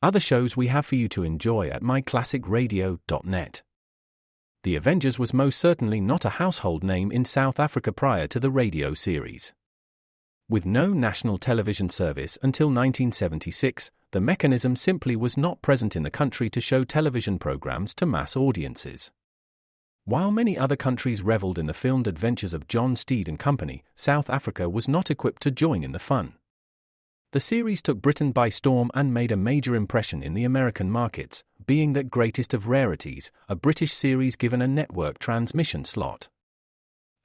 Other shows we have for you to enjoy at myclassicradio.net. The Avengers was most certainly not a household name in South Africa prior to the radio series. With no national television service until 1976, the mechanism simply was not present in the country to show television programs to mass audiences. While many other countries reveled in the filmed adventures of John Steed and company, South Africa was not equipped to join in the fun. The series took Britain by storm and made a major impression in the American markets, being that greatest of rarities, a British series given a network transmission slot.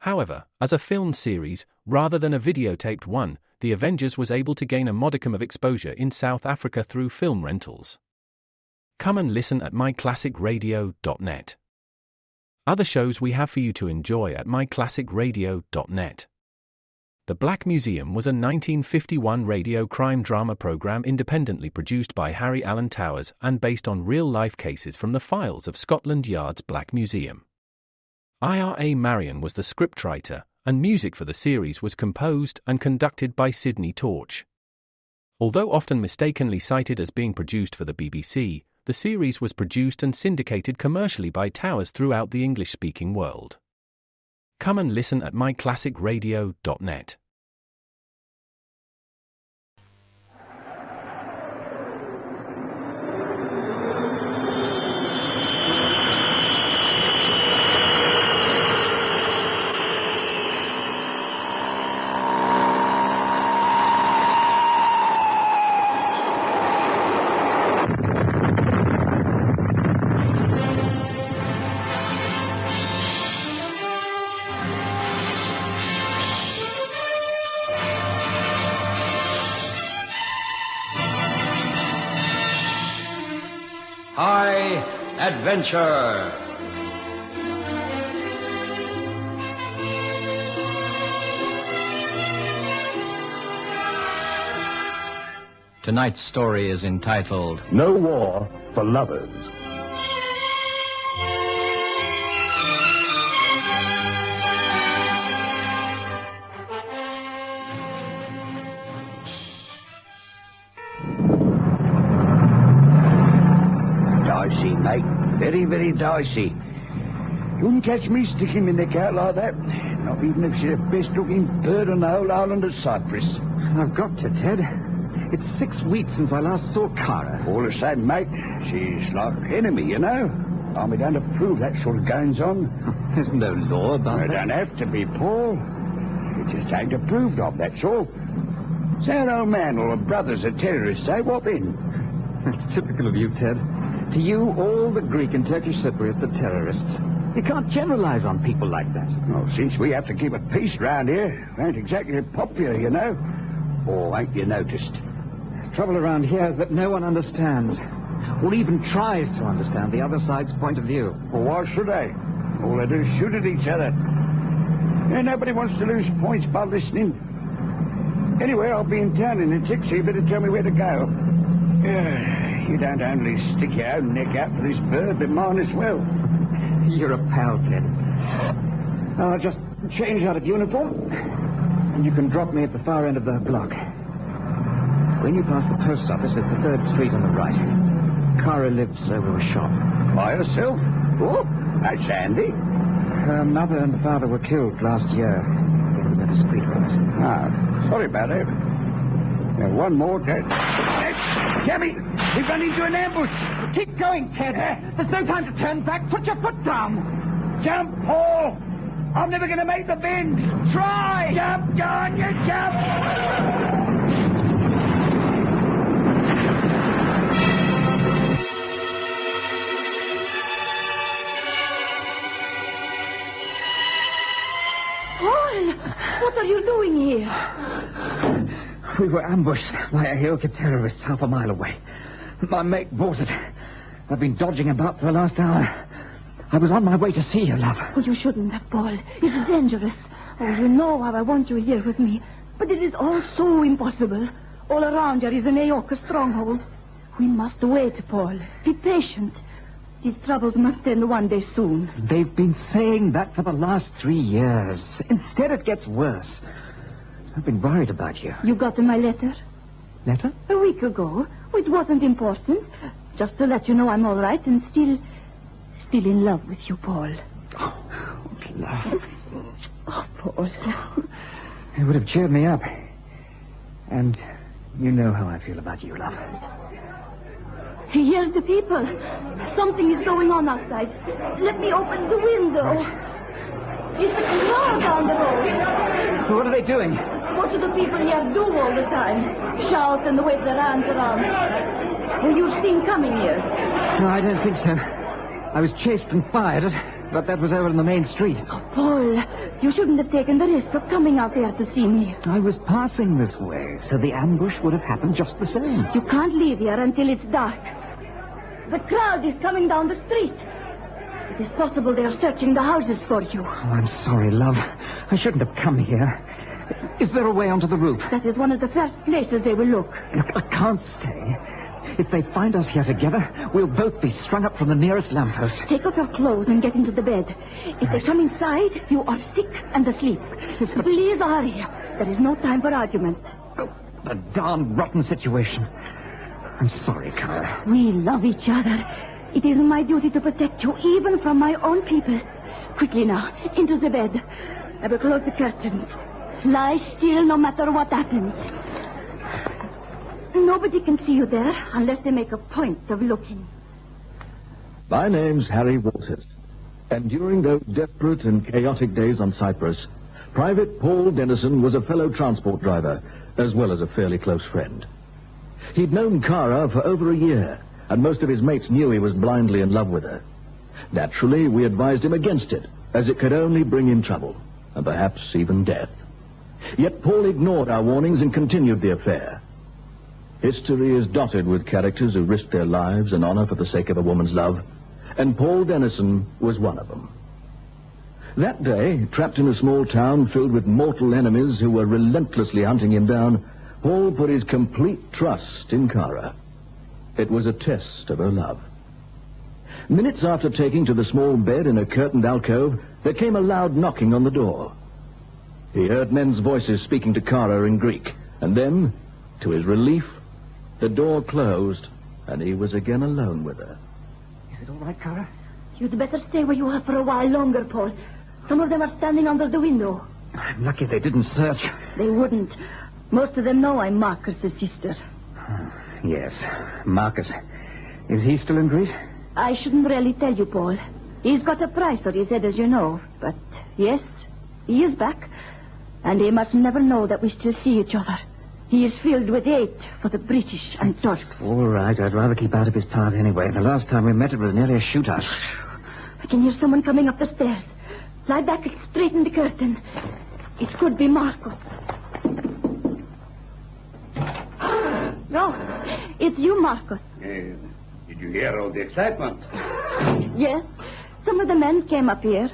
However, as a filmed series, rather than a videotaped one, The Avengers was able to gain a modicum of exposure in South Africa through film rentals. Come and listen at myclassicradio.net. Other shows we have for you to enjoy at myclassicradio.net. The Black Museum was a 1951 radio crime drama program independently produced by Harry Alan Towers and based on real-life cases from the files of Scotland Yard's Black Museum. Ira Marion was the scriptwriter, and music for the series was composed and conducted by Sidney Torch. Although often mistakenly cited as being produced for the BBC, the series was produced and syndicated commercially by Towers throughout the English-speaking world. Come and listen at myclassicradio.net. High Adventure. Tonight's story is entitled No War for Lovers. Dicey, mate. Very, very dicey. You wouldn't catch me sticking my neck out like that. Not even if she's the best-looking bird on the whole island of Cyprus. I've got to, Ted. It's 6 weeks since I last saw Cara. All the same, mate, she's like enemy, you know. I'll be going to prove that sort of goings-on. There's no law about It that. don't have to be, Paul. It just ain't approved of, that's all. Say our old man or her brother's a terrorist, eh? What then? That's typical of you, Ted. To you, all the Greek and Turkish Cypriots are terrorists. You can't generalize on people like that. Well, since we have to keep a peace round here, we ain't exactly popular, you know. Or ain't you noticed? The trouble around here is that no one understands, or even tries to understand the other side's point of view. Well, why should they? All they do is shoot at each other. Yeah, nobody wants to lose points by listening. Anyway, I'll be in town in a tick, so you better tell me where to go. You don't only stick your own neck out for this bird, but mine as well. You're a pal, Ted. I'll just change out of uniform, and you can drop me at the far end of the block. When you pass the post office, it's the 3rd Street on the right. Cara lives over a shop. By herself? Oh, that's handy. Her mother and father were killed last year in the street fight. Ah, sorry about that. Now, one more, Ted. Jimmy, we've run into an ambush. Keep going, Ted. There's no time to turn back. Put your foot down. Jump, Paul. I'm never going to make the bend. Try. Jump, go on, you jump. Paul, what are you doing here? We were ambushed by a yoke of terrorists half a mile away. My mate bought it. I've been dodging about for the last hour. I was on my way to see you, love. Oh, you shouldn't have, Paul. It's dangerous. Oh, you know how I want you here with me. But it is all so impossible. All around here is an Aoka stronghold. We must wait, Paul. Be patient. These troubles must end one day soon. They've been saying that for the last 3 years. Instead, it gets worse. I've been worried about you. You got my letter? Letter? A week ago. It wasn't important. Just to let you know I'm all right and still in love with you, Paul. Love. Oh, Paul. It would have cheered me up. And you know how I feel about you, love. Here's the people. Something is going on outside. Let me open the window. Right. It's a car down the road. What are they doing? What do the people here do all the time? Shout and wave their hands around. Were you seen coming here? No, I don't think so. I was chased and fired at, but that was over in the main street. Paul, you shouldn't have taken the risk of coming out there to see me. I was passing this way, so the ambush would have happened just the same. You can't leave here until it's dark. The crowd is coming down the street. It is possible they're searching the houses for you. Oh, I'm sorry, love. I shouldn't have come here. Is there a way onto the roof? That is one of the first places they will look. Look, I can't stay. If they find us here together, we'll both be strung up from the nearest lamppost. Take off your clothes and get into the bed. If they come inside, you are sick and asleep. Please hurry. There is no time for argument. Oh, a darn rotten situation. I'm sorry, Cara. We love each other. It is my duty to protect you, even from my own people. Quickly now, into the bed. I will close the curtains. Lie still no matter what happens. Nobody can see you there unless they make a point of looking. My name's Harry Walters, and during those desperate and chaotic days on Cyprus, Private Paul Dennison was a fellow transport driver, as well as a fairly close friend. He'd known Cara for over a year, and most of his mates knew he was blindly in love with her. Naturally, we advised him against it, as it could only bring him trouble, and perhaps even death. Yet Paul ignored our warnings and continued the affair. History is dotted with characters who risked their lives and honor for the sake of a woman's love, and Paul Dennison was one of them. That day, trapped in a small town filled with mortal enemies who were relentlessly hunting him down, Paul put his complete trust in Cara. It was a test of her love. Minutes after taking to the small bed in a curtained alcove, there came a loud knocking on the door. He heard men's voices speaking to Cara in Greek, and then, to his relief, the door closed, and he was again alone with her. Is it all right, Cara? You'd better stay where you are for a while longer, Paul. Some of them are standing under the window. I'm lucky they didn't search. They wouldn't. Most of them know I'm Marcus's sister. Yes, Marcus. Is he still in Greece? I shouldn't really tell you, Paul. He's got a price on his head, as you know. But, yes, he is back. And he must never know that we still see each other. He is filled with hate for the British and Turks. All right, I'd rather keep out of his path anyway. The last time we met, it was nearly a shootout. I can hear someone coming up the stairs. Lie back and straighten the curtain. It could be Marcus. No, it's you, Marcus. Did you hear all the excitement? Yes, some of the men came up here.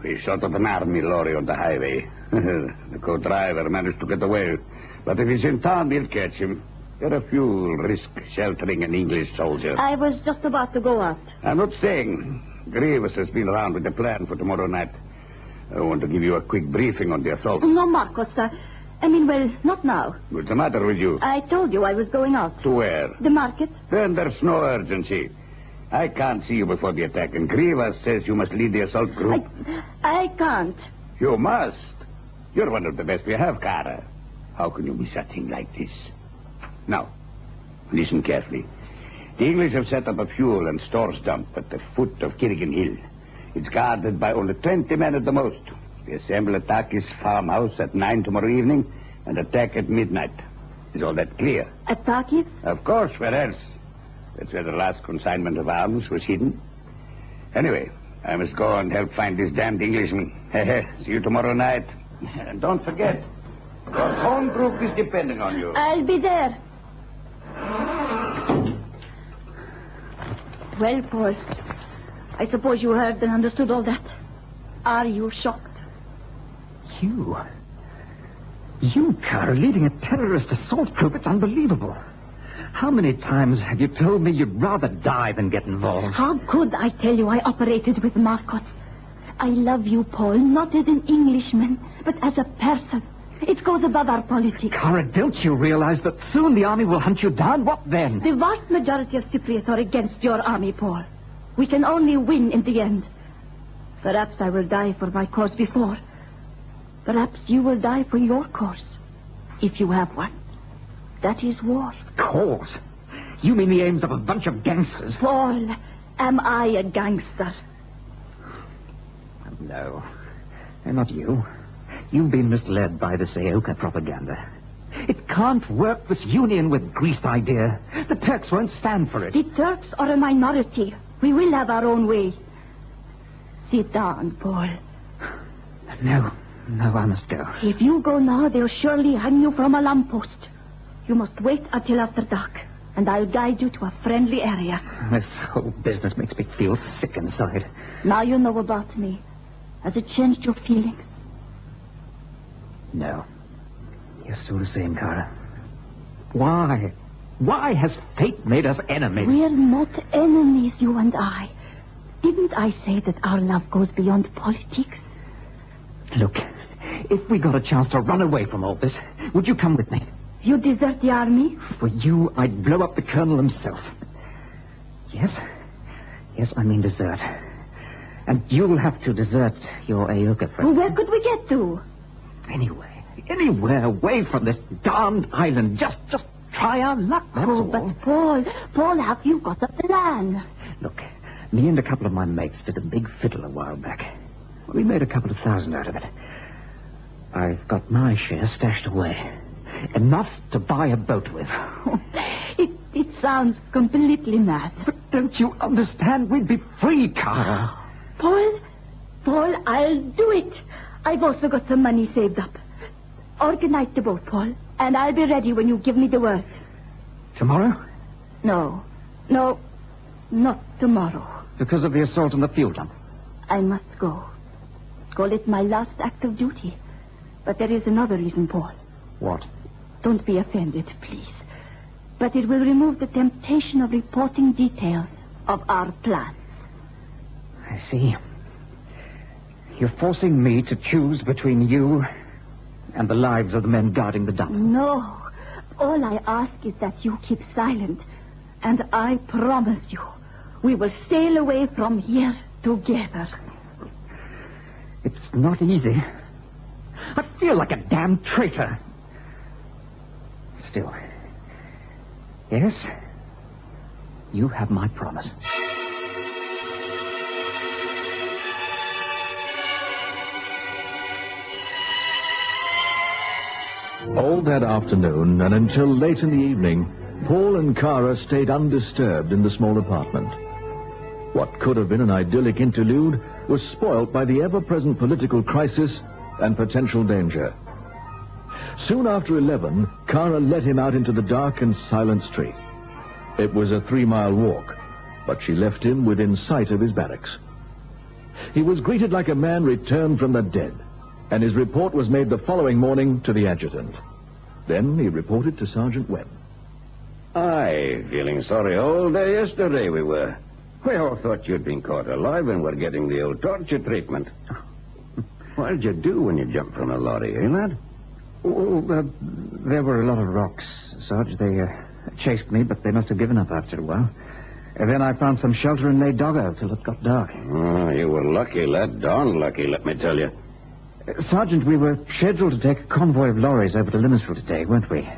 We shot at an army lorry on the highway. The co-driver managed to get away. But if he's in town, we'll catch him. There are few risk sheltering an English soldier. I was just about to go out. I'm not staying. Grievous has been around with a plan for tomorrow night. I want to give you a quick briefing on the assault. No, Marcus. Well, not now. What's the matter with you? I told you I was going out. To where? The market. Then there's no urgency. I can't see you before the attack, and Grievous says you must lead the assault group. I can't. You must. You're one of the best we have, Cara. How can you miss a thing like this? Now, listen carefully. The English have set up a fuel and stores dump at the foot of Kirrigan Hill. It's guarded by only 20 men at the most. We assemble at Takis farmhouse at 9 tomorrow evening and attack at midnight. Is all that clear? At Takis? Of course, where else? That's where the last consignment of arms was hidden. Anyway, I must go and help find this damned Englishman. See you tomorrow night. And don't forget, your home group is depending on you. I'll be there. Well, Paul, I suppose you heard and understood all that. Are you shocked? You, Cara, leading a terrorist assault group? It's unbelievable. How many times have you told me you'd rather die than get involved? How could I tell you I operated with Marcos? I love you, Paul, not as an Englishman, but as a person. It goes above our politics. Cara, don't you realize that soon the army will hunt you down? What then? The vast majority of Cypriots are against your army, Paul. We can only win in the end. Perhaps I will die for my cause before. Perhaps you will die for your cause, if you have one. That is war. Cause? You mean the aims of a bunch of gangsters? Paul, am I a gangster? No, not you. You've been misled by this Aoka propaganda. It can't work, this union with Greece idea. The Turks won't stand for it. The Turks are a minority. We will have our own way. Sit down, Paul. No, I must go. If you go now, they'll surely hang you from a lamppost. You must wait until after dark, and I'll guide you to a friendly area. This whole business makes me feel sick inside. Now you know about me. Has it changed your feelings? No. You're still the same, Cara. Why? Why has fate made us enemies? We're not enemies, you and I. Didn't I say that our love goes beyond politics? Look, if we got a chance to run away from all this, would you come with me? You desert the army? For you, I'd blow up the colonel himself. Yes? Yes, I mean desert. And you'll have to desert your Aoka friend. Where could we get to? Anywhere away from this darned island. Just try our luck, that's all. But Paul, have you got a plan? Look, me and a couple of my mates did a big fiddle a while back. We made a couple of thousand out of it. I've got my share stashed away. Enough to buy a boat with. It sounds completely mad. But don't you understand? We'd be free, Cara. Paul, I'll do it. I've also got some money saved up. Organize the boat, Paul, and I'll be ready when you give me the word. Tomorrow? No, not tomorrow. Because of the assault on the fuel dump? I must go. Call it my last act of duty. But there is another reason, Paul. What? Don't be offended, please. But it will remove the temptation of reporting details of our plans. I see. You're forcing me to choose between you and the lives of the men guarding the dump. No. All I ask is that you keep silent. And I promise you, we will sail away from here together. It's not easy. I feel like a damn traitor. Still. Yes? You have my promise. All that afternoon and until late in the evening, Paul and Cara stayed undisturbed in the small apartment. What could have been an idyllic interlude was spoilt by the ever-present political crisis and potential danger. Soon after 11, Cara led him out into the dark and silent street. It was a 3-mile walk, but she left him within sight of his barracks. He was greeted like a man returned from the dead, and his report was made the following morning to the adjutant. Then he reported to Sergeant Webb. Aye, feeling sorry all day yesterday we were. We all thought you'd been caught alive and were getting the old torture treatment. What did you do when you jumped from a lorry, eh, lad? Oh, there were a lot of rocks, Sarge. They chased me, but they must have given up after a while. And then I found some shelter and lay doggo till it got dark. Oh, you were lucky, lad. Darn lucky, let me tell you. Sergeant, we were scheduled to take a convoy of lorries over to Limassol today, weren't we?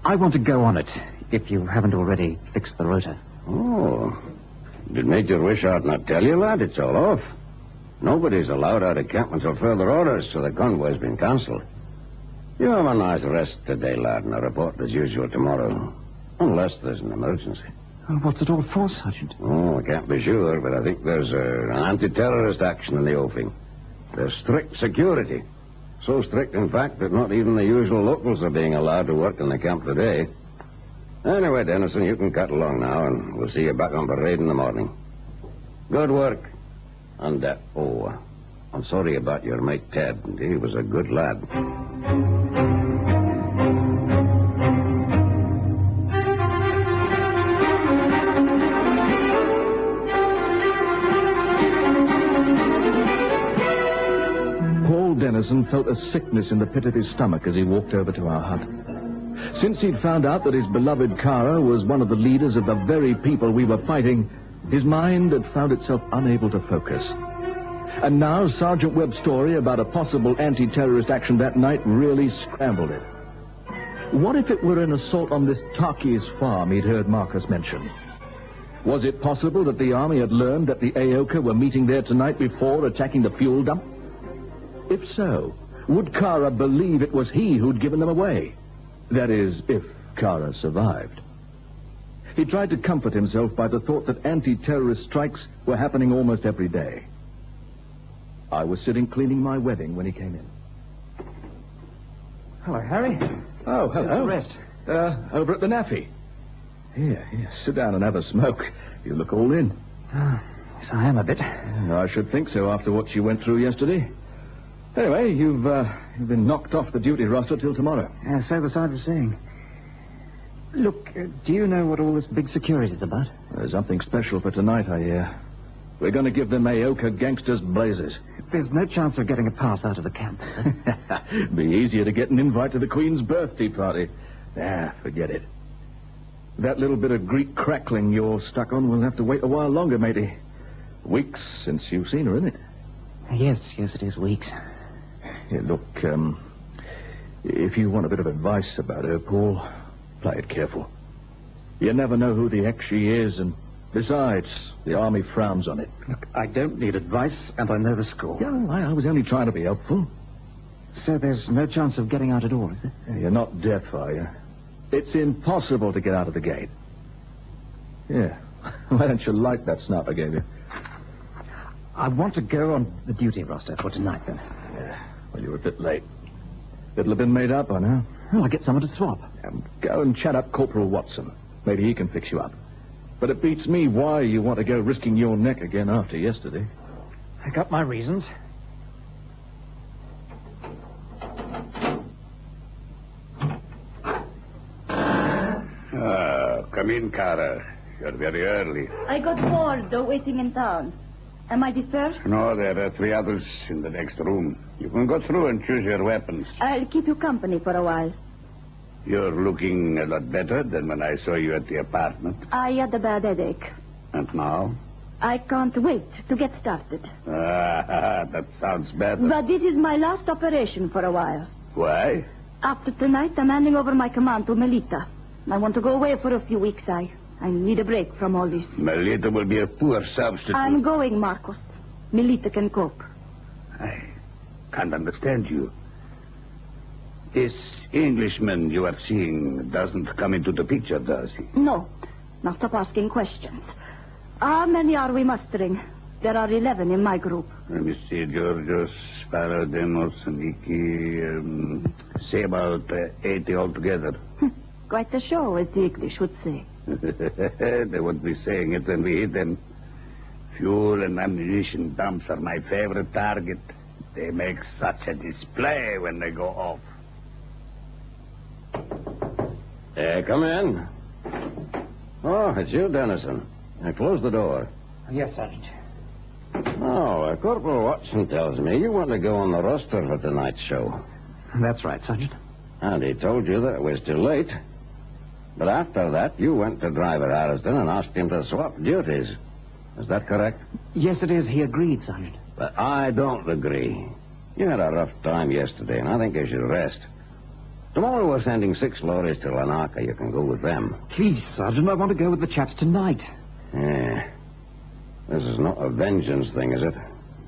I want to go on it, if you haven't already fixed the rota. Oh. Did Major Wishart not tell you, lad? It's all off. Nobody's allowed out of camp until further orders, so the convoy's been cancelled. You have a nice rest today, lad, and a report as usual tomorrow. Unless there's an emergency. What's it all for, Sergeant? Oh, I can't be sure, but I think there's an anti-terrorist action in the offing. There's strict security. So strict, in fact, that not even the usual locals are being allowed to work in the camp today. Anyway, Dennison, you can cut along now, and we'll see you back on parade in the morning. Good work. And, I'm sorry about your mate, Ted. He was a good lad. Dennison felt a sickness in the pit of his stomach as he walked over to our hut. Since he'd found out that his beloved Kara was one of the leaders of the very people we were fighting, his mind had found itself unable to focus. And now Sergeant Webb's story about a possible anti-terrorist action that night really scrambled it. What if it were an assault on this Takis farm he'd heard Marcus mention? Was it possible that the army had learned that the Aoka were meeting there tonight before attacking the fuel dump? If so, would Kara believe it was he who'd given them away? That is, if Kara survived. He tried to comfort himself by the thought that anti-terrorist strikes were happening almost every day. I was sitting cleaning my webbing when he came in. Hello, Harry. Oh, hello. Just a rest. Over at the NAFI. Here, sit down and have a smoke. You look all in. Yes, I am a bit. I should think so after what you went through yesterday. Anyway, you've been knocked off the duty roster till tomorrow. So the side was saying. Look, do you know what all this big security is about? There's something special for tonight, I hear. We're going to give the Aoka gangsters blazes. There's no chance of getting a pass out of the camp, is there? Be easier to get an invite to the Queen's birthday party. Forget it. That little bit of Greek crackling you're stuck on will have to wait a while longer, matey. Weeks since you've seen her, isn't it? Yes, it is weeks. Yeah, look, if you want a bit of advice about her, Paul, play it careful. You never know who the heck she is, and besides, the army frowns on it. Look, I don't need advice, and I know the score. Yeah, I was only trying to be helpful. So there's no chance of getting out at all, is there? Yeah, you're not deaf, are you? It's impossible to get out of the gate. Yeah. Why don't you like that snap I gave you? I want to go on the duty roster for tonight, then. Yeah. Well, you're a bit late. It'll have been made up by now. Well, I'll get someone to swap. Go and chat up Corporal Watson. Maybe he can fix you up. But it beats me why you want to go risking your neck again after yesterday. I got my reasons. Come in, Kara. You're very early. I got word they're waiting in town. Am I the first? No, there are 3 others in the next room. You can go through and choose your weapons. I'll keep you company for a while. You're looking a lot better than when I saw you at the apartment. I had a bad headache. And now? I can't wait to get started. That sounds better. But this is my last operation for a while. Why? After tonight, I'm handing over my command to Melita. I want to go away for a few weeks. I need a break from all this. Melita will be a poor substitute. I'm going, Marcos. Melita can cope. I can't understand you. This Englishman you are seeing doesn't come into the picture, does he? No. Now stop asking questions. How many are we mustering? There are 11 in my group. Let me see, Georgios, Parademos, Niki, say about 80 altogether. Quite a show, as the English would say. They won't be saying it when we hit them. Fuel and ammunition dumps are my favorite target. They make such a display when they go off. Come in. Oh, it's you, Dennison. Close the door. Yes, Sergeant. Oh, Corporal Watson tells me you want to go on the roster for tonight's show. That's right, Sergeant. And he told you that it was too late. But after that, you went to Driver Harrison and asked him to swap duties. Is that correct? Yes, it is. He agreed, Sergeant. But I don't agree. You had a rough time yesterday, and I think you should rest. Tomorrow we're sending 6 lorries to Lanaka. You can go with them. Please, Sergeant, I want to go with the chaps tonight. Yeah. This is not a vengeance thing, is it?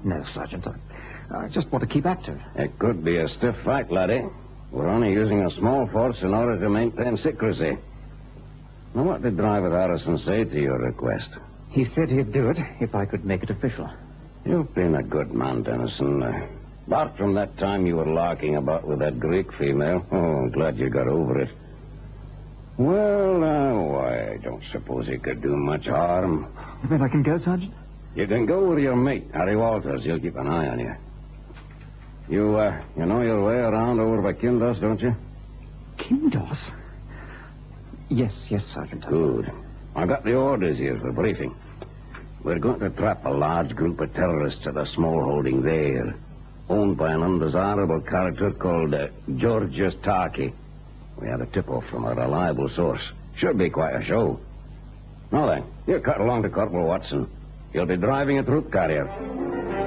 No, Sergeant. I just want to keep active. It could be a stiff fight, laddie. We're only using a small force in order to maintain secrecy. Now, what did Driver Harrison say to your request? He said he'd do it if I could make it official. You've been a good man, Dennison. Apart from that time you were larking about with that Greek female. Oh, I'm glad you got over it. Well, I don't suppose he could do much harm. Then I can go, Sergeant? You can go with your mate, Harry Walters. He'll keep an eye on you. You know your way around over by Kindos, don't you? Kindos? Yes, Sergeant. Good. I got the orders here for briefing. We're going to trap a large group of terrorists at a small holding there. owned by an undesirable character called Georgius Tarky. We had a tip-off from a reliable source. Should be quite a show. Now then, you cut along to Corporal Watson. You'll be driving a troop carrier.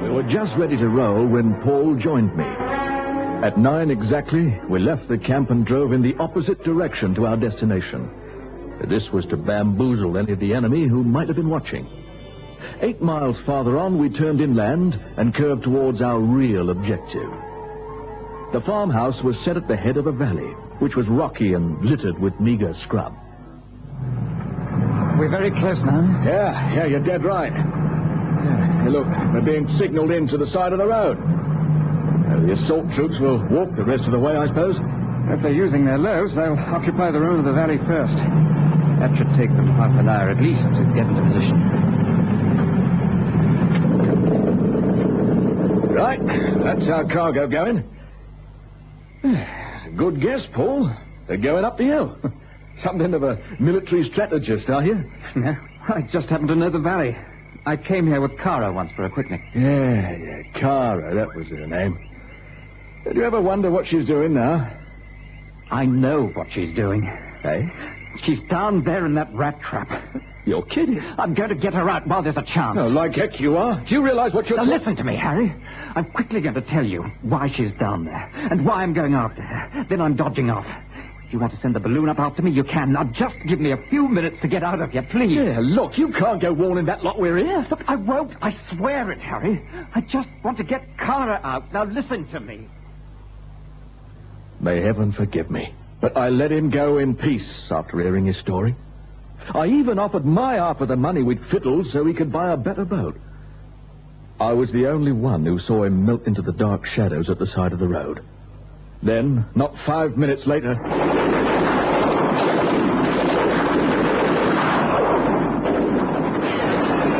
We were just ready to roll when Paul joined me. At 9 exactly, we left the camp and drove in the opposite direction to our destination. This was to bamboozle any of the enemy who might have been watching. 8 miles farther on, we turned inland and curved towards our real objective. The farmhouse was set at the head of a valley, which was rocky and littered with meager scrub. We're very close now. Yeah, you're dead right. Hey, look, we're being signaled in to the side of the road. The assault troops will walk the rest of the way, I suppose. If they're using their loads, they'll occupy the road of the valley first. That should take them half an hour at least to get into position. Right, that's our cargo going. Good guess, Paul. They're going up the hill. Something of a military strategist, are you? No, I just happen to know the valley. I came here with Kara once for a picnic. Yeah, Kara, that was her name. Did you ever wonder what she's doing now? I know what she's doing. Eh? She's down there in that rat trap. You're kidding. I'm going to get her out while there's a chance. Oh, like heck you are. Do you realize what you're... Now listen to me, Harry. I'm quickly going to tell you why she's down there and why I'm going after her. Then I'm dodging off. If you want to send the balloon up after me, you can. Now just give me a few minutes to get out of here, please. Yeah, look, you can't go warning that lot we're here. Look, I won't. I swear it, Harry. I just want to get Kara out. Now listen to me. May heaven forgive me, but I let him go in peace after hearing his story. I even offered my half of the money we'd fiddled so he could buy a better boat. I was the only one who saw him melt into the dark shadows at the side of the road. Then, not 5 minutes later...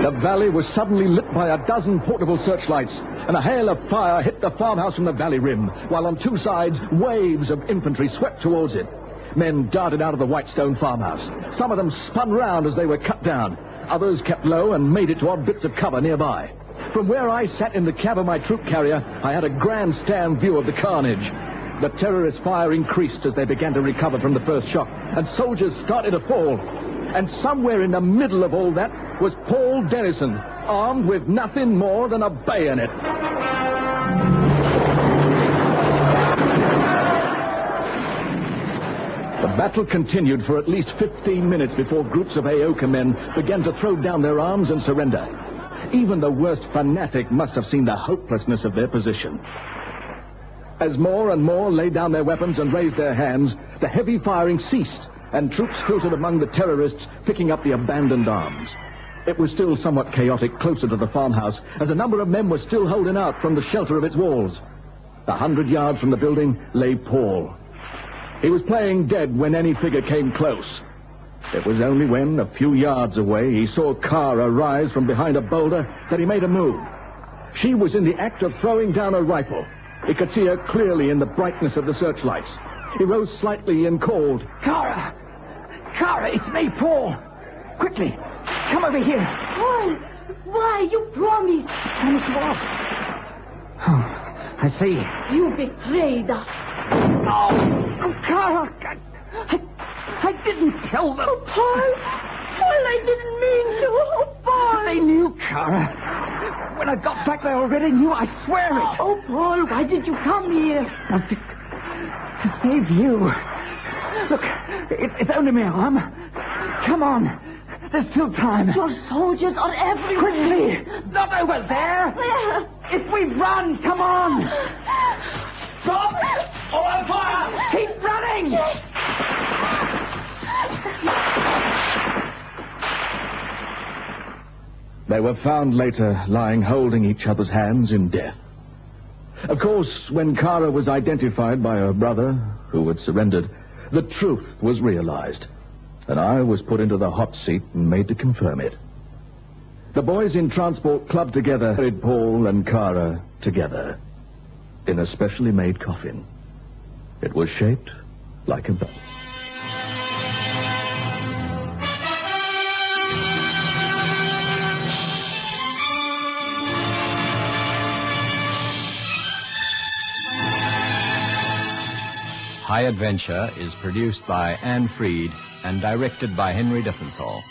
the valley was suddenly lit by a dozen portable searchlights, and a hail of fire hit the farmhouse from the valley rim, while on two sides, waves of infantry swept towards it. Men darted out of the white stone farmhouse. Some of them spun round as they were cut down. Others kept low and made it to odd bits of cover nearby. From where I sat in the cab of my troop carrier, I had a grandstand view of the carnage. The terrorist fire increased as they began to recover from the first shock, and soldiers started to fall. And somewhere in the middle of all that was Paul Dennison, armed with nothing more than a bayonet. The battle continued for at least 15 minutes before groups of Aoka men began to throw down their arms and surrender. Even the worst fanatic must have seen the hopelessness of their position. As more and more laid down their weapons and raised their hands, the heavy firing ceased, and troops filtered among the terrorists, picking up the abandoned arms. It was still somewhat chaotic closer to the farmhouse, as a number of men were still holding out from the shelter of its walls. 100 yards from the building lay Paul. He was playing dead when any figure came close. It was only when, a few yards away, he saw Kara rise from behind a boulder that he made a move. She was in the act of throwing down a rifle. He could see her clearly in the brightness of the searchlights. He rose slightly and called, Kara! Kara, it's me, Paul! Quickly, come over here. Paul, why? You promised. Promised what? Oh, I see. You betrayed us. Oh, Kara! I didn't kill them. Oh, Paul, I didn't mean to. Oh, Paul. They knew, Kara. When I got back, they already knew. I swear it. Oh, Paul, why did you come here? To save you. Look, it's only my arm. Come on. There's still time. Your soldiers are everywhere. Quickly! Not over there! Where? If we run, come on! Stop! Open fire! Keep running! They were found later lying holding each other's hands in death. Of course, when Kara was identified by her brother, who had surrendered, the truth was realized, and I was put into the hot seat and made to confirm it. The boys in transport clubbed together, buried Paul and Kara together in a specially made coffin. It was shaped like a boat. High Adventure is produced by Anne Freed and directed by Henry Diffenthal.